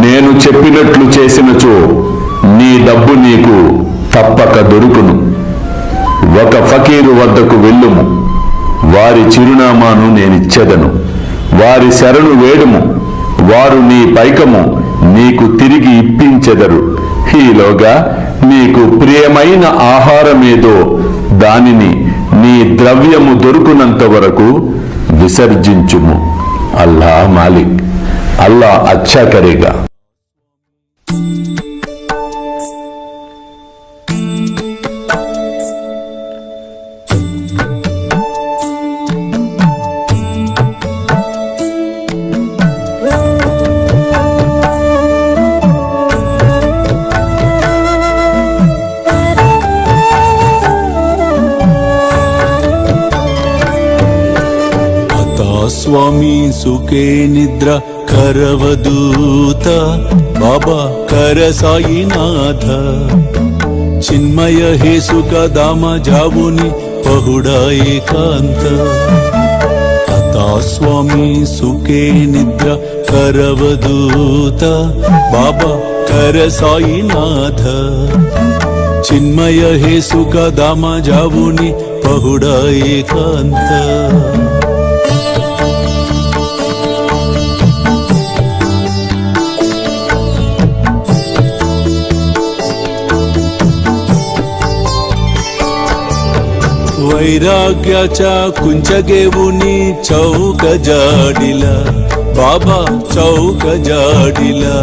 నేను చెప్పినట్లు చేసినచో నీ డబ్బు నీకు తప్పక దొరుకును. ఒక ఫకీరు వద్దకు వెళ్ళుము, వారి చిరునామాను నేనిచ్చెదను. వారి శరణు వేడుము, వారు నీ పైకము నీకు తిరిగి ఇప్పించెదరు. ఈలోగా నీకు ప్రియమైన ఆహారమేదో దానిని నీ ద్రవ్యము దొరుకునంత వరకు విసర్జించుము. అల్లా మాలిక్, అల్లా అచ్చా కరేగా. స్వామి సుఖే నిద్ర కరవదూత బాబా కర సాయినాథ చిన్మయ హే సుఖ దామ జావుని పహుడా ఏకాంత అతా స్వామి సుఖే నిద్ర కరవదూత బాబా కర సాయినాథ చిన్మయ హే సుఖ దామ జావుని పహుడా ఏకాంత वैराग्याच्या कुंचगेवुनी चौक जाडिला बाबा चौक जाडिला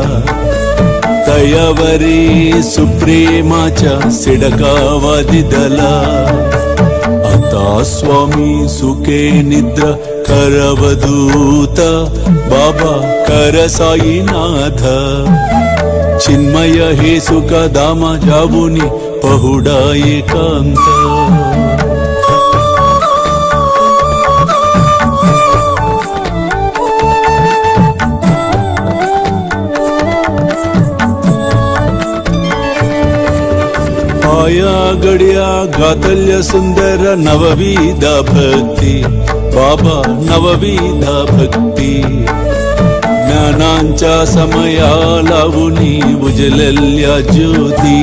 तयावरी सुप्रेमाच्या सिडकावा दिदला आता स्वामी सुखे निद्र करवदूत बाबा कर साईनाथ चिन्मय हे सुख दामा जावुनी पहुडा एकांत आया गड्या गातल्य सुंदर नवविधा भक्ती बाबा नवविधा भक्ती ज्ञानांच्या समया लावुनी उजलल्या ज्योती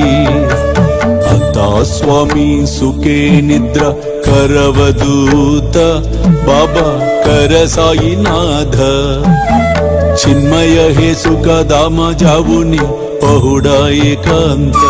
आता स्वामी सुखे निद्रा करवदूत बाबा कर साईनाथ चिन्मय हे सुख दाम जावुनी पहुडा एकांत